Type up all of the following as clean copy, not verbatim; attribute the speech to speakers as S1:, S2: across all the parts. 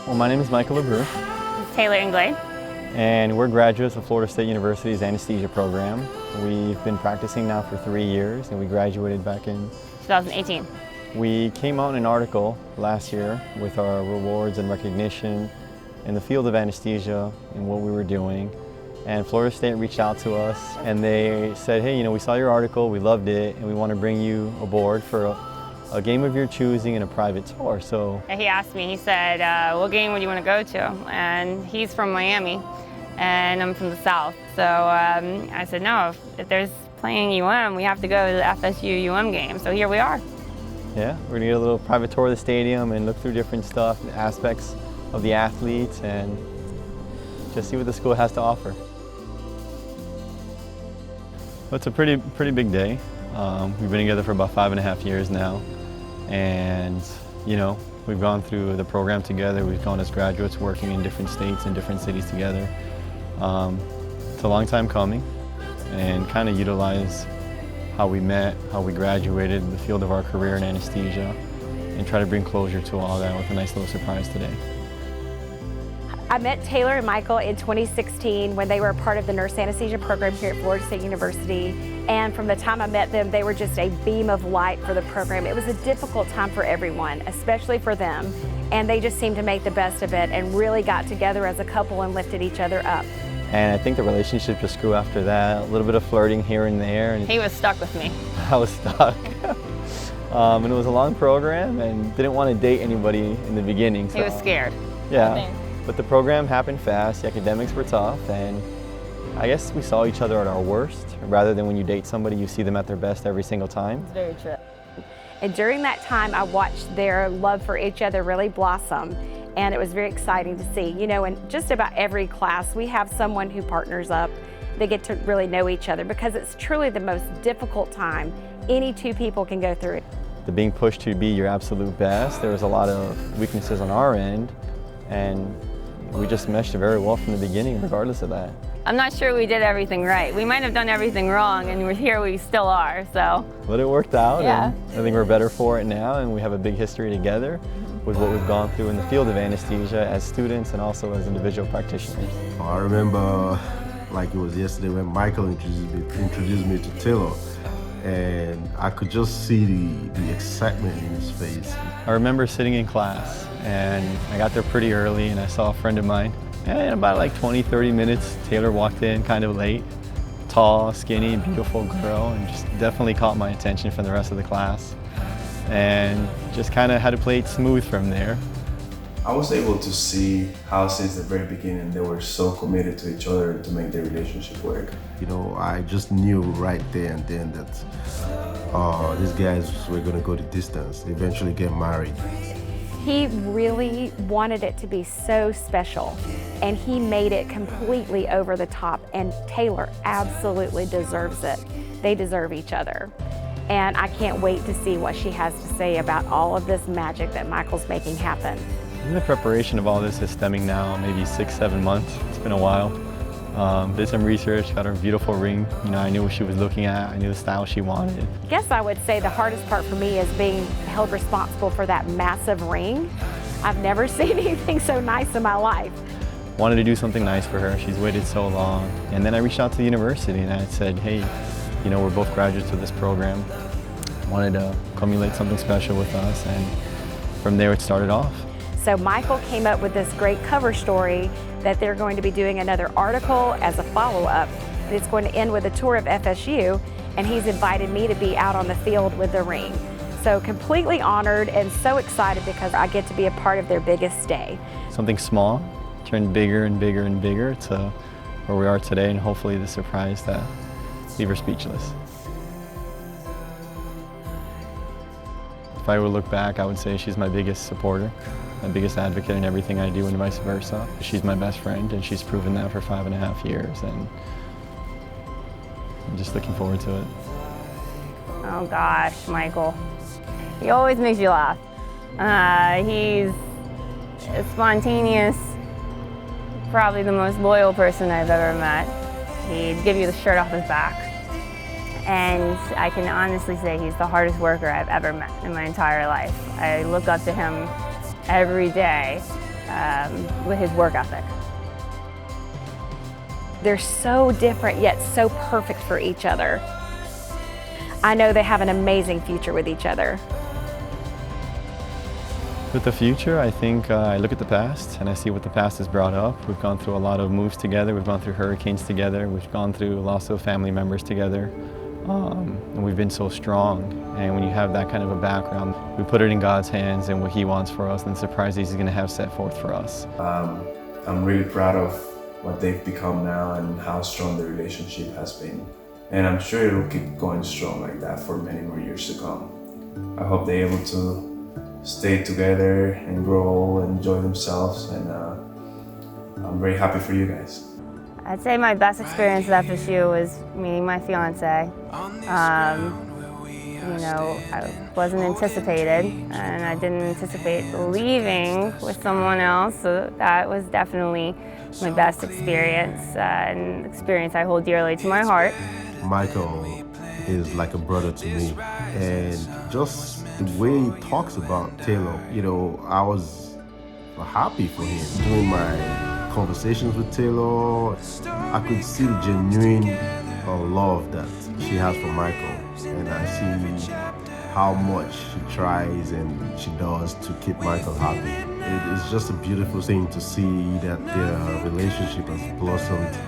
S1: Well, my name is Michael Abreu,
S2: This is Taylor Englade.
S1: and we're graduates of Florida State University's Anesthesia Program. We've been practicing now for 3 years, and we graduated back in
S2: 2018.
S1: We came out in an article last year with our rewards and recognition in the field of anesthesia and what we were doing. And Florida State reached out to us and they said, hey, we saw your article, we loved it, and we want to bring you aboard for a game of your choosing and a private tour. So
S2: He asked me, he said, what game would you want to go to? And he's from Miami and I'm from the South. So I said, no, if there's playing UM, we have to go to the FSU UM game. So here we are.
S1: yeah, we're going to get a little private tour of the stadium and look through different stuff, aspects of the athletes, and just see what the school has to offer. Well, it's a pretty big day. We've been together for about 5.5 years now, and we've gone through the program together. We've gone as graduates working in different states and different cities together. It's a long time coming, and kind of utilize how we met, how we graduated, the field of our career in anesthesia, and try to bring closure to all that with a nice little surprise today.
S3: I met Taylor and Michael in 2016 when they were a part of the Nurse Anesthesia Program here at Florida State University. And from the time I met them, they were just a beam of light for the program. It was a difficult time for everyone, especially for them. And they just seemed to make the best of it and really got together as a couple and lifted each other up.
S1: And I think the relationship just grew after that, a little bit of flirting here and there. And
S2: He was stuck with me.
S1: I was stuck. And it was a long program and didn't want to date anybody in the beginning.
S2: He was scared.
S1: Yeah. But the program happened fast, the academics were tough, and I guess we saw each other at our worst, rather than when you date somebody, you see them at their best every single time.
S2: It's very true.
S3: And during that time, I watched their love for each other really blossom. And it was very exciting to see. In just about every class, we have someone who partners up. They get to really know each other because it's truly the most difficult time any two people can go through.
S1: The being pushed to be your absolute best, there was a lot of weaknesses on our end, and we just meshed very well from the beginning, regardless of that.
S2: I'm not sure we did everything right. We might have done everything wrong, and we're here, we still are, so.
S1: But it worked out,
S2: Yeah.
S1: and I think we're better for it now, and we have a big history together with what we've gone through in the field of anesthesia as students and also as individual practitioners.
S4: I remember like it was yesterday when Michael introduced me to Taylor, and I could just see the excitement in his face.
S1: I remember sitting in class, and I got there pretty early, and I saw a friend of mine. And in about like 20-30 minutes, Taylor walked in kind of late. Tall, skinny, beautiful girl, and just definitely caught my attention for the rest of the class. And just kind of had to play it smooth from there.
S5: I was able to see how since the very beginning they were so committed to each other to make their relationship work.
S4: I just knew right there and then that these guys were going to go the distance, eventually get married.
S3: He really wanted it to be so special, and he made it completely over the top, and Taylor absolutely deserves it. They deserve each other. And I can't wait to see what she has to say about all of this magic that Michael's making happen.
S1: The preparation of all this is stemming now maybe 6-7 months. It's been a while. Did some research, got her beautiful ring. I knew what she was looking at. I knew the style she wanted.
S3: I guess I would say the hardest part for me is being held responsible for that massive ring. I've never seen anything so nice in my life.
S1: Wanted to do something nice for her. She's waited so long. And then I reached out to the university and I said, hey, we're both graduates of this program. Wanted to accumulate something special with us, and from there it started off.
S3: So Michael came up with this great cover story that they're going to be doing another article as a follow-up. It's going to end with a tour of FSU, and he's invited me to be out on the field with the ring. So completely honored and so excited because I get to be a part of their biggest day.
S1: Something small turned bigger and bigger and bigger to where we are today, and hopefully the surprise that leave her speechless. If I would look back, I would say she's my biggest supporter, my biggest advocate in everything I do, and vice versa. She's my best friend, and she's proven that for 5.5 years, and I'm just looking forward to it.
S2: Oh gosh, Michael. He always makes you laugh. He's spontaneous, probably the most loyal person I've ever met. He'd give you the shirt off his back. And I can honestly say he's the hardest worker I've ever met in my entire life. I look up to him every day with his work ethic.
S3: They're so different yet so perfect for each other. I know they have an amazing future with each other.
S1: With the future, I think I look at the past and I see what the past has brought up. We've gone through a lot of moves together. We've gone through hurricanes together. We've gone through loss of family members together. And we've been so strong. And when you have that kind of a background, we put it in God's hands and what He wants for us and the surprises He's going to have set forth for us.
S5: I'm really proud of what they've become now and how strong the relationship has been. And I'm sure it'll keep going strong like that for many more years to come. I hope they're able to stay together and grow and enjoy themselves, and I'm very happy for you guys.
S2: I'd say my best experience at FSU was meeting my fiance. You know, I wasn't anticipated, and I didn't anticipate leaving with someone else, so that was definitely my best experience, an experience I hold dearly to my heart.
S4: Michael is like a brother to me, and just the way he talks about Taylor, you know, I was happy for him. During my conversations with Taylor, I could see the genuine love that she has for Michael, and I see how much she tries and she does to keep Michael happy. It is just a beautiful thing to see that their relationship has blossomed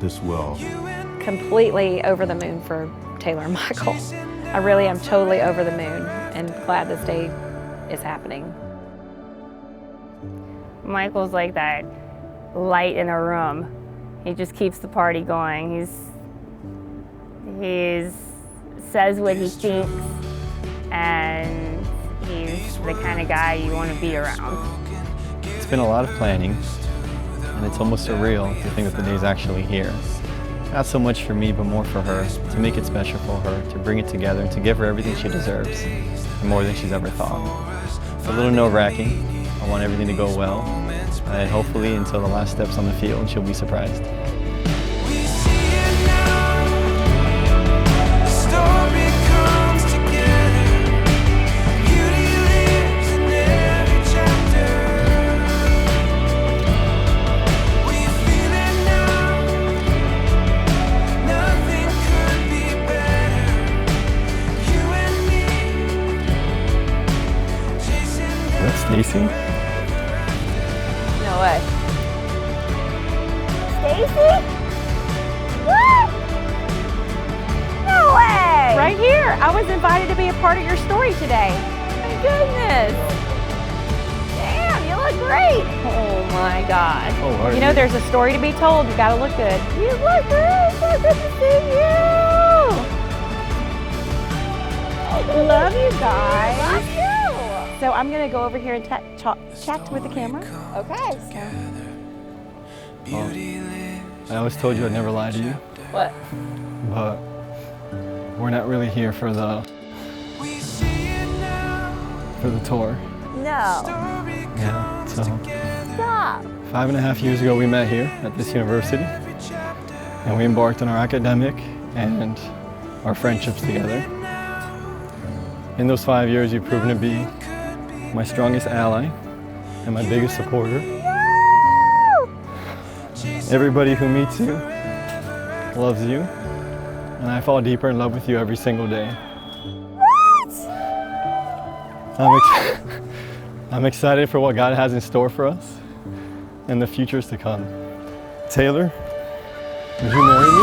S4: this well.
S3: Completely over the moon for Taylor and Michael. I really am totally over the moon and glad this day is happening.
S2: Michael's like that light in a room. He just keeps the party going. He says what he thinks, and he's the kind of guy you want to be around.
S1: It's been a lot of planning, and it's almost surreal to think that the day's actually here. Not so much for me, but more for her, to make it special for her, to bring it together, and to give her everything she deserves, and more than she's ever thought. It's a little nerve-wracking. I want everything to go well, and hopefully until the last steps on the field, she'll be surprised. Stacey?
S2: No way. Stacey? What? No way!
S3: Right here. I was invited to be a part of your story today.
S2: My goodness. Damn, you look great. Oh my God.
S1: Oh,
S3: You know, there's a story to be told. You gotta look good.
S2: You look great. So good to see you.
S3: Love you guys.
S2: Love you.
S3: So I'm gonna go over here and chat with the camera.
S2: Okay.
S1: I always told you I'd never lie to you,
S2: What?
S1: but we're not really here for the tour.
S2: No.
S1: Yeah, so
S2: Stop.
S1: 5.5 years ago we met here at this university, and we embarked on our academic and our friendships together. In those 5 years, you've proven to be my strongest ally and my biggest supporter. Everybody who meets you loves you, and I fall deeper in love with you every single day.
S2: What?
S1: I'm excited for what God has in store for us and the futures to come. Taylor, would you marry me?